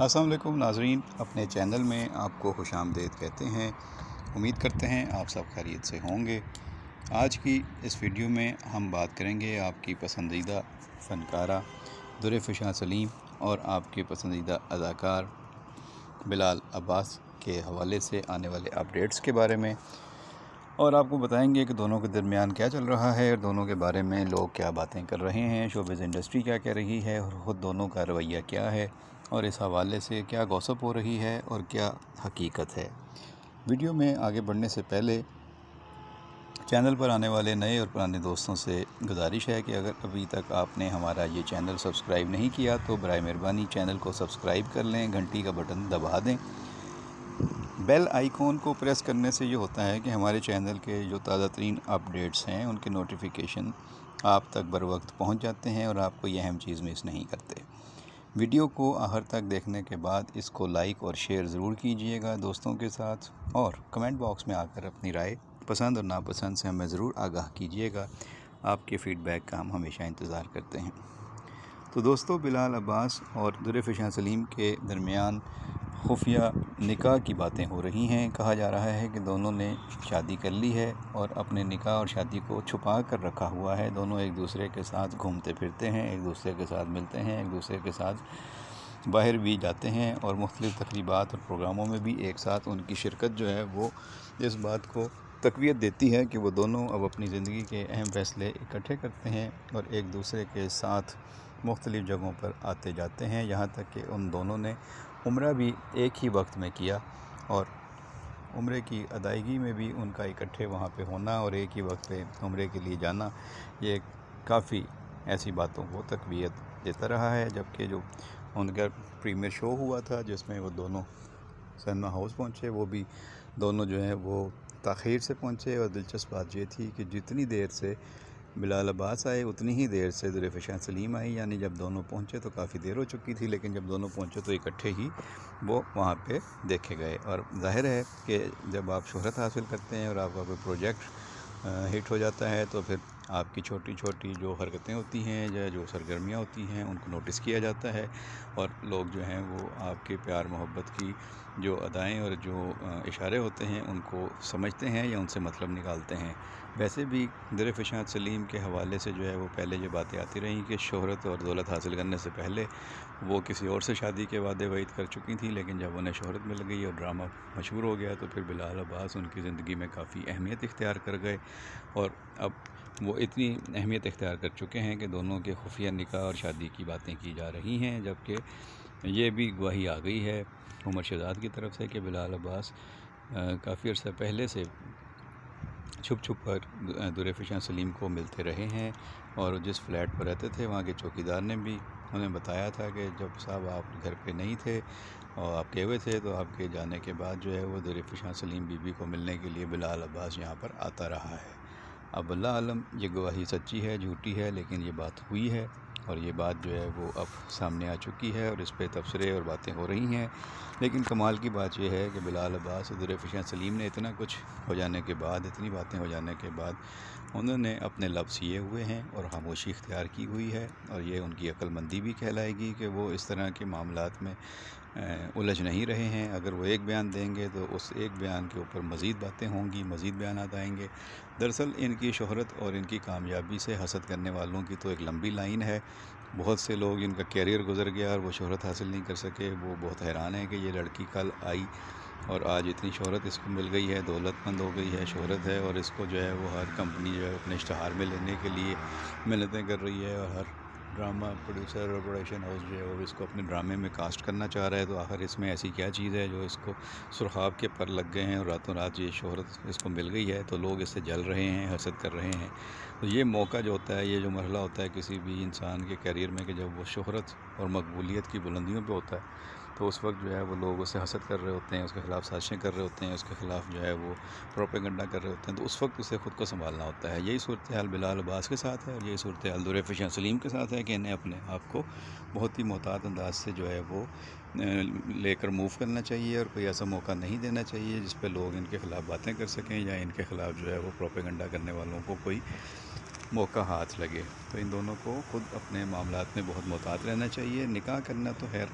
السلام علیکم ناظرین، اپنے چینل میں آپ کو خوش آمدید کہتے ہیں۔ امید کرتے ہیں آپ سب خیریت سے ہوں گے۔ آج کی اس ویڈیو میں ہم بات کریں گے آپ کی پسندیدہ فنکارہ درفشاں سلیم اور آپ کے پسندیدہ اداکار بلال عباس کے حوالے سے آنے والے اپڈیٹس کے بارے میں، اور آپ کو بتائیں گے کہ دونوں کے درمیان کیا چل رہا ہے اور دونوں کے بارے میں لوگ کیا باتیں کر رہے ہیں، شوبز انڈسٹری کیا کہہ رہی ہے اور خود دونوں کا رویہ کیا ہے، اور اس حوالے سے کیا گوسپ ہو رہی ہے اور کیا حقیقت ہے۔ ویڈیو میں آگے بڑھنے سے پہلے چینل پر آنے والے نئے اور پرانے دوستوں سے گزارش ہے کہ اگر ابھی تک آپ نے ہمارا یہ چینل سبسکرائب نہیں کیا تو برائے مہربانی چینل کو سبسکرائب کر لیں، گھنٹی کا بٹن دبا دیں۔ بیل آئیکن کو پریس کرنے سے یہ ہوتا ہے کہ ہمارے چینل کے جو تازہ ترین اپڈیٹس ہیں ان کے نوٹیفیکیشن آپ تک بر وقت پہنچ جاتے ہیں اور آپ کو یہ اہم چیز مس نہیں کرتے۔ ویڈیو کو آخر تک دیکھنے کے بعد اس کو لائک اور شیئر ضرور کیجئے گا دوستوں کے ساتھ، اور کمنٹ باکس میں آ کر اپنی رائے پسند اور ناپسند سے ہمیں ضرور آگاہ کیجئے گا۔ آپ کے فیڈ بیک کا ہم ہمیشہ انتظار کرتے ہیں۔ تو دوستو، بلال عباس اور درفشاں سلیم کے درمیان خفیہ نکاح کی باتیں ہو رہی ہیں۔ کہا جا رہا ہے کہ دونوں نے شادی کر لی ہے اور اپنے نکاح اور شادی کو چھپا کر رکھا ہوا ہے۔ دونوں ایک دوسرے کے ساتھ گھومتے پھرتے ہیں، ایک دوسرے کے ساتھ ملتے ہیں، ایک دوسرے کے ساتھ باہر بھی جاتے ہیں اور مختلف تقریبات اور پروگراموں میں بھی ایک ساتھ ان کی شرکت جو ہے وہ اس بات کو تقویت دیتی ہے کہ وہ دونوں اب اپنی زندگی کے اہم فیصلے اکٹھے کرتے ہیں اور ایک دوسرے کے ساتھ مختلف جگہوں پر آتے جاتے ہیں، یہاں تک کہ ان دونوں نے عمرہ بھی ایک ہی وقت میں کیا، اور عمرے کی ادائیگی میں بھی ان کا اکٹھے وہاں پہ ہونا اور ایک ہی وقت پہ عمرے کے لیے جانا یہ کافی ایسی باتوں کو تقویت دیتا رہا ہے۔ جبکہ جو ان کا پریمیئر شو ہوا تھا جس میں وہ دونوں سنیما ہاؤس پہنچے، وہ بھی دونوں جو ہیں وہ تاخیر سے پہنچے، اور دلچسپ بات یہ تھی کہ جتنی دیر سے بلال عباس آئے اتنی ہی دیر سے درفشاں سلیم آئی، یعنی جب دونوں پہنچے تو کافی دیر ہو چکی تھی، لیکن جب دونوں پہنچے تو اکٹھے ہی وہ وہاں پہ دیکھے گئے۔ اور ظاہر ہے کہ جب آپ شہرت حاصل کرتے ہیں اور آپ کا کوئی پروجیکٹ ہٹ ہو جاتا ہے تو پھر آپ کی چھوٹی چھوٹی جو حرکتیں ہوتی ہیں یا جو سرگرمیاں ہوتی ہیں ان کو نوٹس کیا جاتا ہے، اور لوگ جو ہیں وہ آپ کے پیار محبت کی جو ادائیں اور جو اشارے ہوتے ہیں ان کو سمجھتے ہیں یا ان سے مطلب نکالتے ہیں۔ ویسے بھی درفشاں سلیم کے حوالے سے جو ہے وہ پہلے یہ باتیں آتی رہیں کہ شہرت اور دولت حاصل کرنے سے پہلے وہ کسی اور سے شادی کے وعدے وعید کر چکی تھیں، لیکن جب انہیں شہرت مل گئی اور ڈرامہ مشہور ہو گیا تو پھر بلال عباس ان کی زندگی میں کافی اہمیت اختیار کر گئے، اور اب وہ اتنی اہمیت اختیار کر چکے ہیں کہ دونوں کے خفیہ نکاح اور شادی کی باتیں کی جا رہی ہیں۔ جبکہ یہ بھی گواہی آ گئی ہے عمر شہزاد کی طرف سے کہ بلال عباس کافی عرصہ پہلے سے چھپ چھپ کر درفشاں سلیم کو ملتے رہے ہیں، اور جس فلیٹ پر رہتے تھے وہاں کے چوکیدار نے بھی انہیں بتایا تھا کہ جب صاحب آپ گھر پہ نہیں تھے اور آپ گئے ہوئے تھے تو آپ کے جانے کے بعد جو ہے وہ درفشاں سلیم بی بی کو ملنے کے لیے بلال عباس یہاں پر آتا رہا ہے۔ اب اللہ عالم یہ گواہی سچی ہے جھوٹی ہے، لیکن یہ بات ہوئی ہے، اور یہ بات جو ہے وہ اب سامنے آ چکی ہے اور اس پہ تبصرے اور باتیں ہو رہی ہیں۔ لیکن کمال کی بات یہ ہے کہ بلال عباس اور درفشاں سلیم نے اتنا کچھ ہو جانے کے بعد، اتنی باتیں ہو جانے کے بعد انہوں نے اپنے لب سیے ہوئے ہیں اور خاموشی اختیار کی ہوئی ہے، اور یہ ان کی عقل مندی بھی کہلائے گی کہ وہ اس طرح کے معاملات میں الجھ نہیں رہے ہیں۔ اگر وہ ایک بیان دیں گے تو اس ایک بیان کے اوپر مزید باتیں ہوں گی، مزید بیانات آئیں گے۔ دراصل ان کی شہرت اور ان کی کامیابی سے حسد کرنے والوں کی تو ایک لمبی لائن ہے۔ بہت سے لوگ ان کا کیریئر گزر گیا اور وہ شہرت حاصل نہیں کر سکے، وہ بہت حیران ہیں کہ یہ لڑکی کل آئی اور آج اتنی شہرت اس کو مل گئی ہے، دولت مند ہو گئی ہے، شہرت ہے، اور اس کو جو ہے وہ ہر کمپنی جو ہے اپنے اشتہار میں لینے کے لیے محنتیں کر رہی ہے، اور ہر ڈرامہ پروڈیوسر اور پروڈکشن ہاؤس جو ہے وہ اس کو اپنے ڈرامے میں کاسٹ کرنا چاہ رہا ہے۔ تو آخر اس میں ایسی کیا چیز ہے جو اس کو سرخاب کے پر لگ گئے ہیں اور راتوں رات یہ شہرت اس کو مل گئی ہے، تو لوگ اس سے جل رہے ہیں، حسد کر رہے ہیں۔ تو یہ موقع جو ہوتا ہے، یہ جو مرحلہ ہوتا ہے کسی بھی انسان کے کیریئر میں کہ جب وہ شہرت اور مقبولیت کی بلندیوں پہ ہوتا ہے، تو اس وقت جو ہے وہ لوگ اس سے حسد کر رہے ہوتے ہیں، اس کے خلاف سازشیں کر رہے ہوتے ہیں، اس کے خلاف جو ہے وہ پروپیگنڈا کر رہے ہوتے ہیں، تو اس وقت اسے خود کو سنبھالنا ہوتا ہے۔ یہی صورتحال بلال عباس کے ساتھ ہے، اور یہی صورتحال درفشاں سلیم کے ساتھ ہے کہ انہیں اپنے آپ کو بہت ہی محتاط انداز سے جو ہے وہ لے کر موو کرنا چاہیے، اور کوئی ایسا موقع نہیں دینا چاہیے جس پہ لوگ ان کے خلاف باتیں کر سکیں یا ان کے خلاف جو ہے وہ پروپیگنڈا کرنے والوں کو کوئی موقع ہاتھ لگے۔ تو ان دونوں کو خود اپنے معاملات میں بہت محتاط رہنا چاہیے۔ نکاح کرنا تو خیر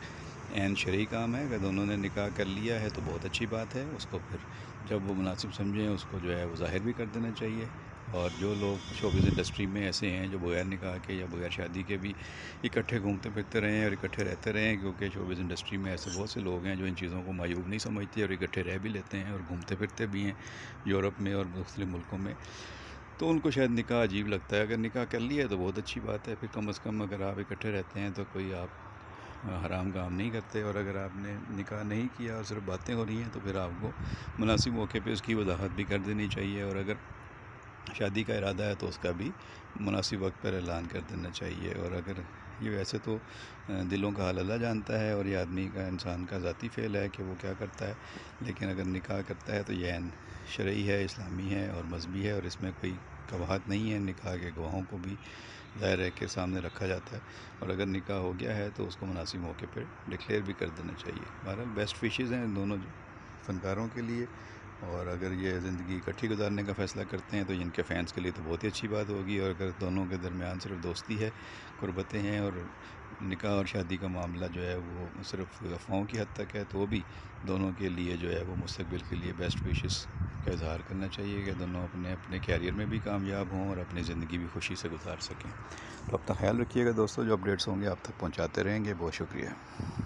عین شرعی کام ہے. اگر دونوں نے نکاح کر لیا ہے تو بہت اچھی بات ہے. اس کو پھر جب وہ مناسب سمجھیں اس کو جو ہے وہ ظاہر بھی کر دینا چاہیے. اور جو لوگ شوبز انڈسٹری میں ایسے ہیں جو بغیر نکاح کے یا بغیر شادی کے بھی اکٹھے گھومتے پھرتے رہے ہیں اور اکٹھے رہتے رہے ہیں، کیونکہ شوبز انڈسٹری میں ایسے بہت سے لوگ ہیں جو ان چیزوں کو معیوب نہیں سمجھتے اور اکٹھے رہ بھی لیتے ہیں اور گھومتے پھرتے بھی ہیں یورپ میں اور مختلف ملکوں میں. تو ان کو شاید نکاح عجیب لگتا ہے. اگر نکاح کر لیا ہے تو بہت اچھی بات ہے. پھر کم از کم اگر آپ اکٹھے رہتے ہیں تو کوئی آپ حرام کام نہیں کرتے. اور اگر آپ نے نکاح نہیں کیا اور صرف باتیں ہو رہی ہیں تو پھر آپ کو مناسب موقع پہ اس کی وضاحت بھی کر دینی چاہیے. اور اگر شادی کا ارادہ ہے تو اس کا بھی مناسب وقت پر اعلان کر دینا چاہیے. اور اگر یہ ویسے تو دلوں کا حال اللہ جانتا ہے اور یہ آدمی کا انسان کا ذاتی فعل ہے کہ وہ کیا کرتا ہے، لیکن اگر نکاح کرتا ہے تو یہ عین شرعی ہے، اسلامی ہے اور مذہبی ہے، اور اس میں کوئی قباحت نہیں ہے. نکاح کے گواہوں کو بھی ظاہر ہے کہ سامنے رکھا جاتا ہے، اور اگر نکاح ہو گیا ہے تو اس کو مناسب موقع پہ ڈکلیئر بھی کر دینا چاہیے. بہرحال بیسٹ وشز ہیں ان دونوں فنکاروں کے لیے. اور اگر یہ زندگی اکٹھی گزارنے کا فیصلہ کرتے ہیں تو ان کے فینس کے لیے تو بہت ہی اچھی بات ہوگی. اور اگر دونوں کے درمیان صرف دوستی ہے، قربتیں ہیں، اور نکاح اور شادی کا معاملہ جو ہے وہ صرف افواہوں کی حد تک ہے، تو بھی دونوں کے لیے جو ہے وہ مستقبل کے لیے بیسٹ وشز کا اظہار کرنا چاہیے کہ دونوں اپنے اپنے کیریئر میں بھی کامیاب ہوں اور اپنی زندگی بھی خوشی سے گزار سکیں. تو اپنا خیال رکھیے گا دوستو. جو اپڈیٹس ہوں گے آپ تک پہنچاتے رہیں گے. بہت شکریہ.